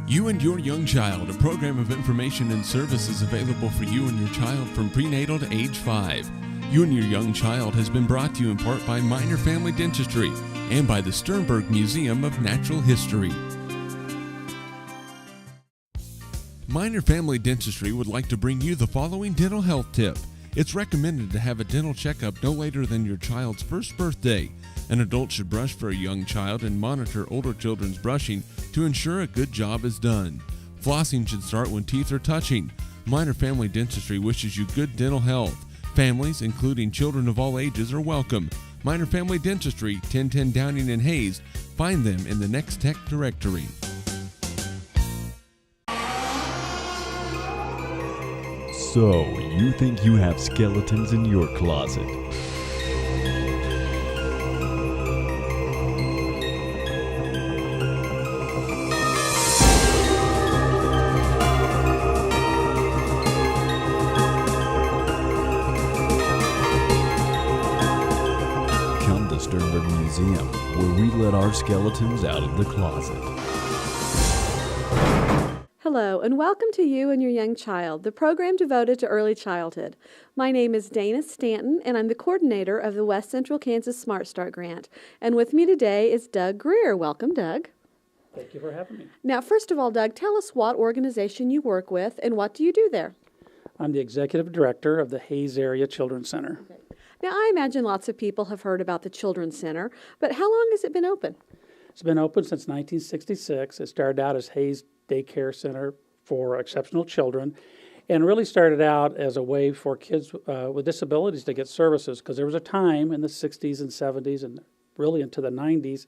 You and Your Young Child, a program of information and services available for you and your child from prenatal to age 5. You and Your Young Child has been brought to you in part by Minor Family Dentistry and by the Sternberg Museum of Natural History. Minor Family Dentistry would like to bring you the following dental health tip. It's recommended to have a dental checkup no later than your child's first birthday. An adult should brush for a young child and monitor older children's brushing to ensure a good job is done. Flossing should start when teeth are touching. Minor Family Dentistry wishes you good dental health. Families, including children of all ages, are welcome. Minor Family Dentistry, 1010 Downing and Hayes. Find them in the Next Tech directory. So, you think you have skeletons in your closet? Come to Sternberg Museum, where we let our skeletons out of the closet. Hello, and welcome to You and Your Young Child, the program devoted to early childhood. My name is Dana Stanton, and I'm the coordinator of the West Central Kansas Smart Start Grant. And with me today is Doug Greer. Welcome, Doug. Thank you for having me. Now, first of all, Doug, tell us what organization you work with and what do you do there? I'm the executive director of the Hayes Area Children's Center. Okay. Now, I imagine lots of people have heard about the Children's Center, but how long has it been open? It's been open since 1966. It started out as Hayes Daycare Center for Exceptional Children, and really started out as a way for kids with disabilities to get services, because there was a time in the 60s and 70s and really into the 90s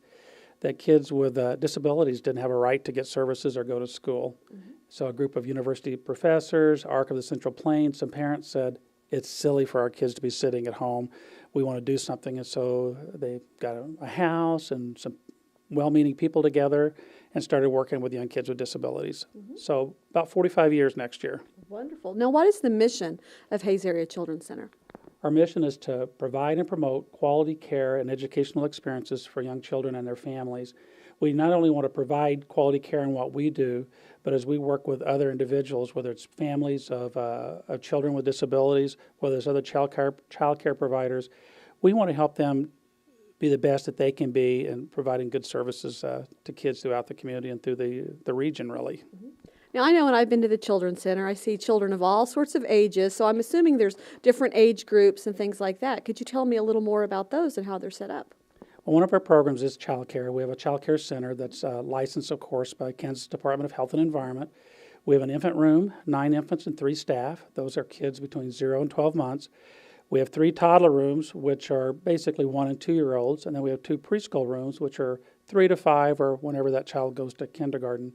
that kids with disabilities didn't have a right to get services or go to school. Mm-hmm. So a group of university professors, ARC of the Central Plains, some parents said, it's silly for our kids to be sitting at home. We want to do something. And so they got a house and some well-meaning people together and started working with young kids with disabilities. Mm-hmm. So about 45 years next year. Wonderful. Now, what is the mission of Hayes Area Children's Center? Our mission is to provide and promote quality care and educational experiences for young children and their families. We not only want to provide quality care in what we do, but as we work with other individuals, whether it's families of children with disabilities, whether it's other child care providers, we want to help them be the best that they can be in providing good services to kids throughout the community and through the region, really. Mm-hmm. Now, I know when I've been to the Children's Center, I see children of all sorts of ages, so I'm assuming there's different age groups and things like that. Could you tell me a little more about those and how they're set up? Well, one of our programs is child care. We have a child care center that's licensed, of course, by Kansas Department of Health and Environment. We have an infant room, 9 infants and 3 staff. Those are kids between 0 and 12 months. We have 3 toddler rooms, which are basically 1 and 2-year-olds, and then we have 2 preschool rooms, which are 3 to 5 or whenever that child goes to kindergarten.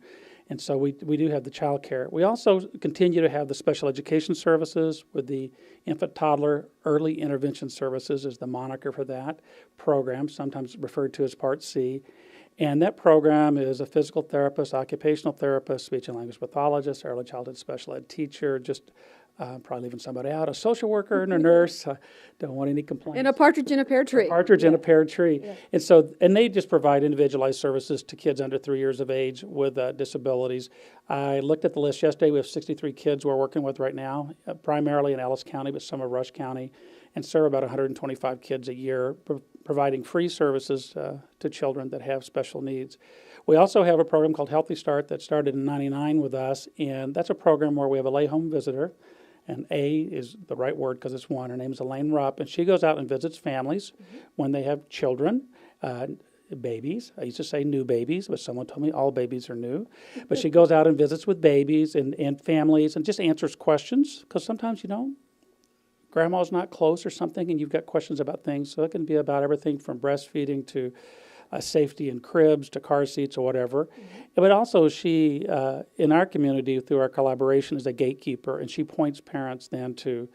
And so we do have the child care. We also continue to have the special education services with the infant toddler early intervention services is the moniker for that program, sometimes referred to as Part C. And that program is a physical therapist, occupational therapist, speech and language pathologist, early childhood special ed teacher, just probably leaving somebody out, a social worker and a nurse. Don't want any complaints. And a partridge in a pear tree. A partridge in a pear tree. Yeah. And they just provide individualized services to kids under 3 years of age with disabilities. I looked at the list yesterday. We have 63 kids we're working with right now, primarily in Ellis County, but some of Rush County, and serve about 125 kids a year, providing free services to children that have special needs. We also have a program called Healthy Start that started in '99 with us, and that's a program where we have a lay home visitor. And A is the right word because it's one. Her name is Elaine Rupp, and she goes out and visits families when they have children, babies. I used to say new babies, but someone told me all babies are new. But she goes out and visits with babies and families and just answers questions because sometimes, grandma's not close or something and you've got questions about things. So it can be about everything from breastfeeding to safety in cribs to car seats or whatever. Mm-hmm. But also she, in our community, through our collaboration, is a gatekeeper, and she points parents then to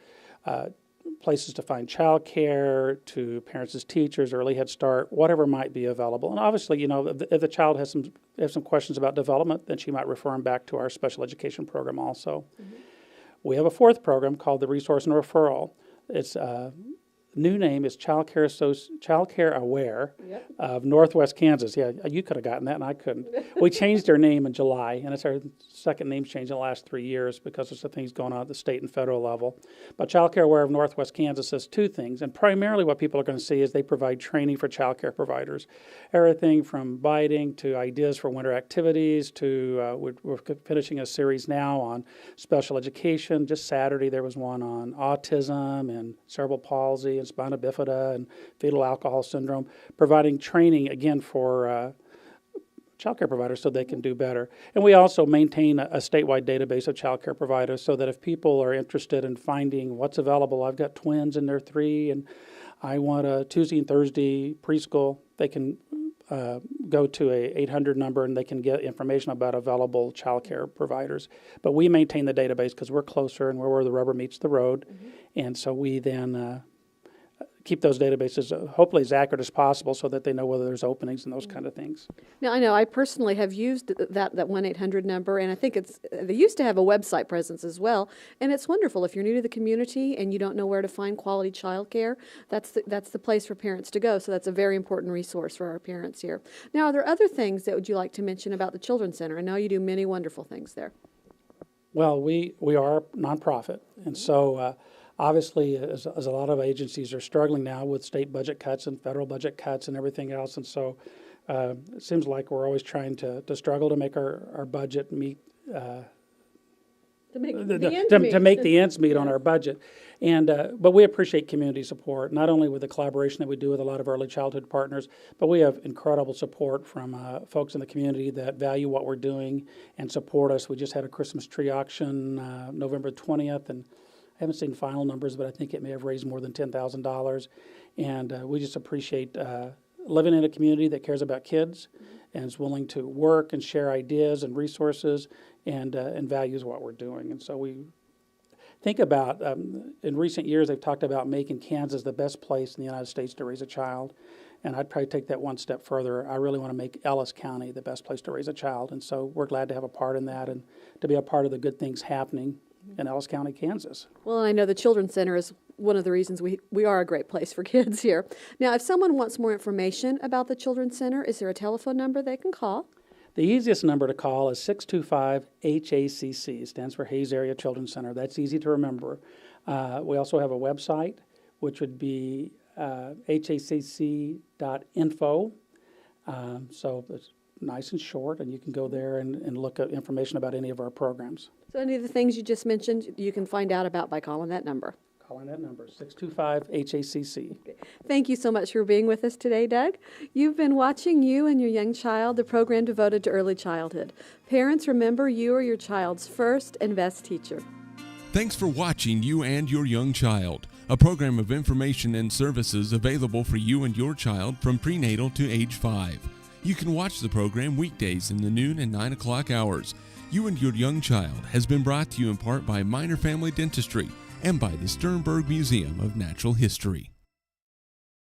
places to find child care, to parents as teachers, early Head Start, whatever might be available. And obviously, if the child has some questions about development, then she might refer them back to our special education program also. Mm-hmm. We have a 4th program called the Resource and Referral. It's new name is Child Care Aware Yep. of Northwest Kansas. Yeah, you could have gotten that, and I couldn't. We changed our name in July, and it's our second name change in the last 3 years because of some things going on at the state and federal level. But Child Care Aware of Northwest Kansas says two things, and primarily what people are going to see is they provide training for child care providers. Everything from biting to ideas for winter activities to we're finishing a series now on special education. Just Saturday there was one on autism and cerebral palsy and spina bifida and fetal alcohol syndrome, providing training again for child care providers so they can do better. And we also maintain a statewide database of child care providers so that if people are interested in finding what's available, I've got twins and they're 3 and I want a Tuesday and Thursday preschool, they can go to a 800 number and they can get information about available child care providers. But we maintain the database because we're closer and we're where the rubber meets the road. And so we then keep those databases hopefully as accurate as possible so that they know whether there's openings and those kind of things. Now, I know I personally have used that 1-800 number, and I think they used to have a website presence as well, and it's wonderful. If you're new to the community and you don't know where to find quality child care, that's the place for parents to go, so that's a very important resource for our parents here. Now, are there other things that would you like to mention about the Children's Center? I know you do many wonderful things there. Well, we are a nonprofit, and so obviously, as a lot of agencies are struggling now with state budget cuts and federal budget cuts and everything else, and so it seems like we're always trying to struggle to make our budget meet. To make the ends meet on our budget, and but we appreciate community support, not only with the collaboration that we do with a lot of early childhood partners, but we have incredible support from folks in the community that value what we're doing and support us. We just had a Christmas tree auction November 20th, and I haven't seen final numbers, but I think it may have raised more than $10,000, and we just appreciate living in a community that cares about kids and is willing to work and share ideas and resources and values what we're doing. And so we think about, in recent years, they've talked about making Kansas the best place in the United States to raise a child, and I'd probably take that one step further. I really want to make Ellis County the best place to raise a child, and so we're glad to have a part in that and to be a part of the good things happening in Ellis County, Kansas. Well, I know the Children's Center is one of the reasons we are a great place for kids here. Now, if someone wants more information about the Children's Center, is there a telephone number they can call? The easiest number to call is 625-HACC. Stands for Hayes Area Children's Center. That's easy to remember. We also have a website, which would be hacc.info. So it's nice and short, and you can go there and look at information about any of our programs. So any of the things you just mentioned, you can find out about by calling that number. Calling that number, 625-HACC. Thank you so much for being with us today, Doug. You've been watching You and Your Young Child, the program devoted to early childhood. Parents, remember you are your child's first and best teacher. Thanks for watching You and Your Young Child, a program of information and services available for you and your child from prenatal to age 5. You can watch the program weekdays in the noon and 9 o'clock hours. You and Your Young Child has been brought to you in part by Minor Family Dentistry and by the Sternberg Museum of Natural History.